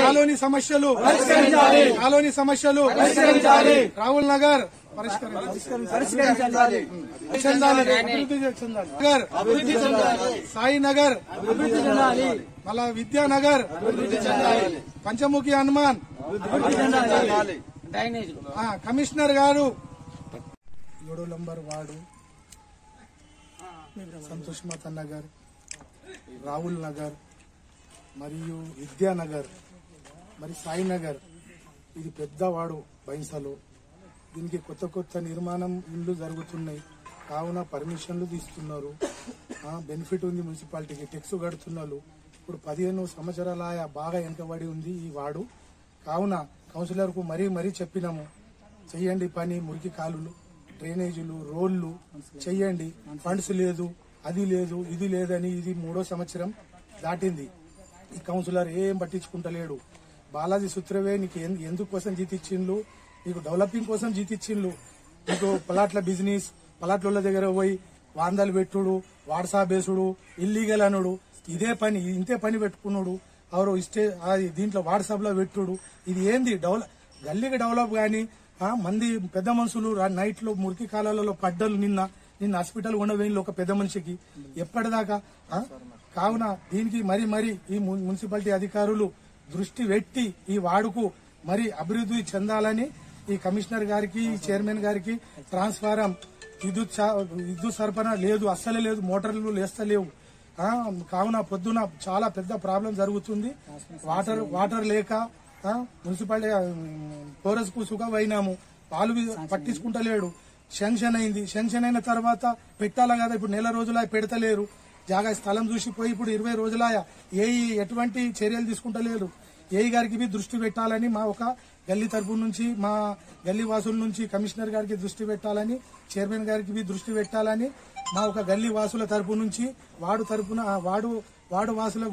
కాలోనీ సమస్యలు రాహుల్ నగర్ సాయి నగర్ మళ్ళా విద్యానగర్ పంచముఖి హనుమాన్ కమిషనర్ గారు 7 నంబర్ వార్డు సంతోష్ మాతా నగర్ రాహుల్ నగర్ మరియు విద్యానగర్ మరి సాయి నగర్ ఇది పెద్దవాడు బైన్సాలో దీనికి కొత్త నిర్మాణం ఇళ్లు జరుగుతున్నాయి కావున పర్మిషన్లు తీస్తున్నారు బెనిఫిట్ ఉంది మున్సిపాలిటీకి టెక్స్ కడుతున్నారు ఇప్పుడు 15 సంవత్సరాల బాగా వెనుకబడి ఉంది ఈ వార్డు కావున కౌన్సిలర్ కు మరీ చెప్పినాము చెయ్యండి పని మురికి కాలువలు డ్రైనేజీలు రోడ్లు చెయ్యండి ఫండ్స్ లేదు అది లేదు ఇది లేదని ఇది 3వ సంవత్సరం దాటింది ఈ కౌన్సిలర్ ఏం పట్టించుకుంటలేడు బాలాజీ సుత్రవే నీకు ఎందుకోసం జీతిచ్చిండ్లు నీకు డెవలపింగ్ కోసం జీతిచ్చిండ్లు నీకు ప్లాట్ల బిజినెస్ ప్లాట్ల దగ్గర పోయి వాందాలు పెట్టుడు వాట్సాపేసుడు ఇల్లీగల్ అనుడు ఇదే పని ఇంతే పని పెట్టుకున్నాడు ఎవరు ఇష్టే దీంట్లో వాట్సాప్ లో పెట్టుడు ఇది ఏంది గల్లీకి డెవలప్ గాని మంది పెద్ద మనుషులు నైట్ లో మురికి కాలాలలో పడ్డలు నిన్న హాస్పిటల్ ఉండవేళ్ళు ఒక పెద్ద మనిషికి ఎప్పటిదాకా కావున దీనికి మరి ఈ మున్సిపాలిటీ అధికారులు దృష్టి పెట్టి ఈ వార్డుకు మరి అభివృద్ధి చెందాలని ఈ కమిషనర్ గారికి ఈ చైర్మన్ గారికి ట్రాన్స్ఫారం విద్యుత్ సరఫరా లేదు అస్సలే లేదు మోటార్లు లేస్తలేవు కావున పొద్దున చాలా పెద్ద ప్రాబ్లం జరుగుతుంది వాటర్ లేక మున్సిపాలిటీ కోరస్ కు సుఖ అయినాము పాలు పట్టించుకుంటలేడు శాంక్షన్ అయింది శాంక్షన్ అయిన తర్వాత పెట్టాలా కదా ఇప్పుడు నెల రోజులా పెడతలేరు జాగా స్థలం చూసిపోయి ఇప్పుడు 20 రోజులాయా ఎటువంటి చర్యలు తీసుకుంటలేరు ఏఈ గారికి దృష్టి పెట్టాలని మా ఒక గల్లీ తరపు నుంచి మా గల్లీ వాసుల నుంచి కమిషనర్ గారికి దృష్టి పెట్టాలని చైర్మన్ గారికి దృష్టి పెట్టాలని మా ఒక గల్లీ వాసుల తరపు నుంచి వార్డు వాసుల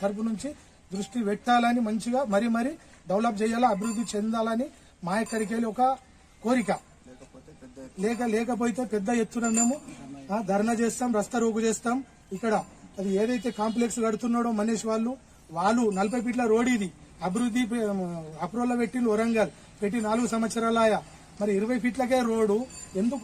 తరపు నుంచి దృష్టి పెట్టాలని మంచిగా మరి డెవలప్ చేయాలా అభివృద్ధి చెందాలని మా ఇక్కడికి ఒక కోరిక లేకపోతే పెద్ద ఎత్తున మేము ధర్నా చేస్తాం రస్తా రోగు చేస్తాం ఇక్కడ అది ఏదైతే కాంప్లెక్స్ కడుతున్నాడో మనీష్ వాళ్ళు 40 ఫీట్ల రోడ్ ఇది అభివృద్ధి అప్రూవల్ పెట్టింది వరంగల్ పెట్టి 4 సంవత్సరాలయా మరి 20 ఫీట్లకే రోడ్డు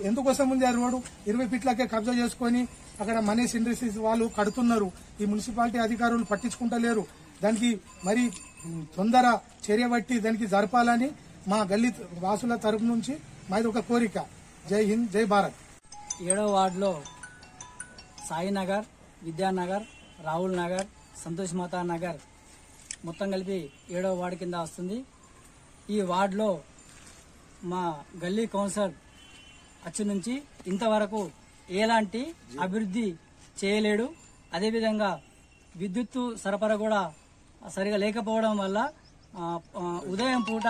ఎందుకోసం ఉంది ఆ రోడ్డు 20 ఫీట్లకే కబ్జా చేసుకుని అక్కడ మనీష్ ఇండస్ట్రీస్ వాళ్ళు కడుతున్నారు ఈ మున్సిపాలిటీ అధికారులు పట్టించుకుంటలేరు దానికి మరి తొందర చర్య బట్టి దానికి జరపాలని మా గల్లీ వాసుల తరపు నుంచి మాది ఒక కోరిక జై హింద్ జై భారత్ 7వ వార్డులో సాయి నగర్ విద్యానగర్ రాహుల్ నగర్ సంతోష్ మాతా నగర్ మొత్తం కలిపి 7వ వార్డు కింద వస్తుంది ఈ వార్డులో మా గల్లీ కౌన్సిలర్ వచ్చి నుంచి ఇంతవరకు ఎలాంటి అభివృద్ధి చేయలేడు అదేవిధంగా విద్యుత్తు సరఫరా కూడా సరిగా లేకపోవడం వల్ల ఉదయం పూట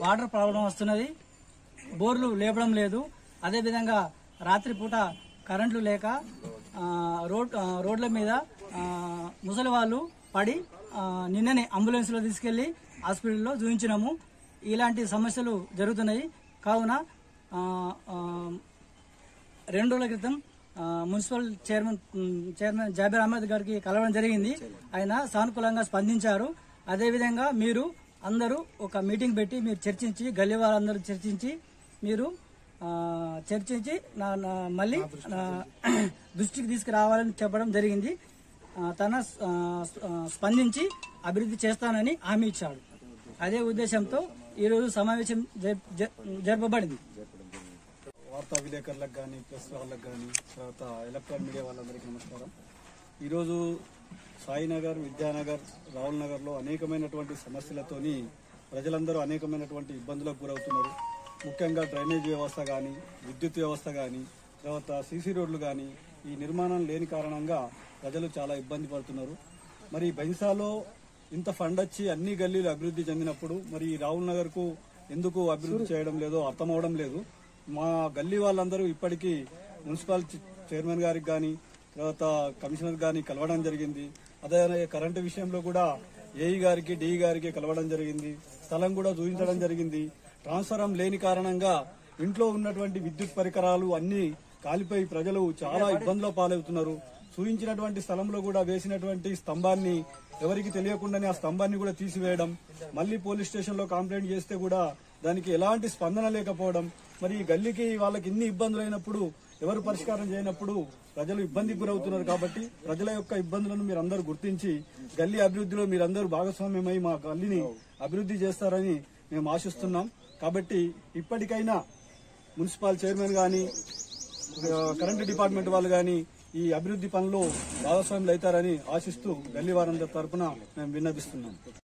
వాటర్ ప్రాబ్లం వస్తున్నది బోర్లు లేపడం లేదు అదేవిధంగా రాత్రి పూట కరెంట్లు లేక రోడ్ల మీద ముసలి వాళ్ళు పడి నిన్ననే అంబులెన్స్ లో తీసుకెళ్లి హాస్పిటల్లో చూపించినాము ఇలాంటి సమస్యలు జరుగుతున్నాయి కావున 2 రోజుల క్రితం మున్సిపల్ చైర్మన్ జాబీర్ అహ్మద్ గారికి కలవడం జరిగింది ఆయన సానుకూలంగా స్పందించారు అదేవిధంగా మీరు అందరూ ఒక మీటింగ్ పెట్టి మీరు చర్చించి గల్లీ వాళ్ళందరూ చర్చించి మళ్ళీ దృష్టికి తీసుకురావాలని చెప్పడం జరిగింది తన స్పందించి అభివృద్ధి చేస్తానని హామీ ఇచ్చాడు అదే ఉద్దేశంతో ఈరోజు సమావేశం జరపబడింది వార్తా విలేకరులకు కానీ ప్రెస్ వాళ్ళకు కానీ తర్వాత ఎలక్ట్రానిక్ మీడియా వాళ్ళందరికీ నమస్కారం ఈరోజు సాయినగర్ విద్యానగర్ రాహుల్ నగర్లో అనేకమైనటువంటి సమస్యలతోని ప్రజలందరూ అనేకమైనటువంటి ఇబ్బందులకు గురవుతున్నారు ముఖ్యంగా డ్రైనేజ్ వ్యవస్థ కానీ విద్యుత్ వ్యవస్థ కానీ తర్వాత సీసీ రోడ్లు కానీ ఈ నిర్మాణం లేని కారణంగా ప్రజలు చాలా ఇబ్బంది పడుతున్నారు మరి బైన్సాలో ఇంత ఫండ్ వచ్చి అన్ని గల్లీలు అభివృద్ధి చెందినప్పుడు మరి ఈ రాహుల్ నగర్కు ఎందుకు అభివృద్ధి చేయడం లేదో అర్థమవడం లేదు మా గల్లీ వాళ్ళందరూ ఇప్పటికీ మున్సిపల్ చైర్మన్ గారికి కానీ తర్వాత కమిషనర్ గారిని కలవడం జరిగింది అదే కరెంటు విషయంలో కూడా ఏఈ గారికి డిఈ గారికి కలవడం జరిగింది స్థలం కూడా చూపించడం జరిగింది ట్రాన్స్ఫారం లేని కారణంగా ఇంట్లో ఉన్నటువంటి విద్యుత్ పరికరాలు అన్ని కాలిపోయి ప్రజలు చాలా ఇబ్బందుల పాలవుతున్నారు చూయించినటువంటి స్థలంలో కూడా వేసినటువంటి స్తంభాన్ని ఎవరికి తెలియకుండానే ఆ స్తంభాన్ని కూడా తీసివేయడం, మళ్ళీ పోలీస్ స్టేషన్ లో కంప్లైంట్ చేస్తే కూడా దానికి ఎలాంటి స్పందన లేకపోవడం, మరి ఈ గల్లీకి వాళ్ళకి ఇన్ని ఇబ్బందులు అయినప్పుడు ఎవరు పరిష్కారం చేయనప్పుడు ప్రజలు ఇబ్బందికి గురవుతున్నారు. కాబట్టి ప్రజల యొక్క ఇబ్బందులను మీరందరూ గుర్తించి గల్లీ అభివృద్ధిలో మీరందరూ భాగస్వామ్యమై మా గల్లీని అభివృద్ధి చేస్తారని మేము ఆశిస్తున్నాం. కాబట్టి ఇప్పటికైనా మున్సిపల్ చైర్మన్ గాని కరెంటు డిపార్ట్మెంట్ వాళ్ళు గాని ఈ అభివృద్ధి పనుల్లో భాగస్వాములు అవుతారని ఆశిస్తూ గల్లీ వారందరి తరఫున మేము విన్నవిస్తున్నాం.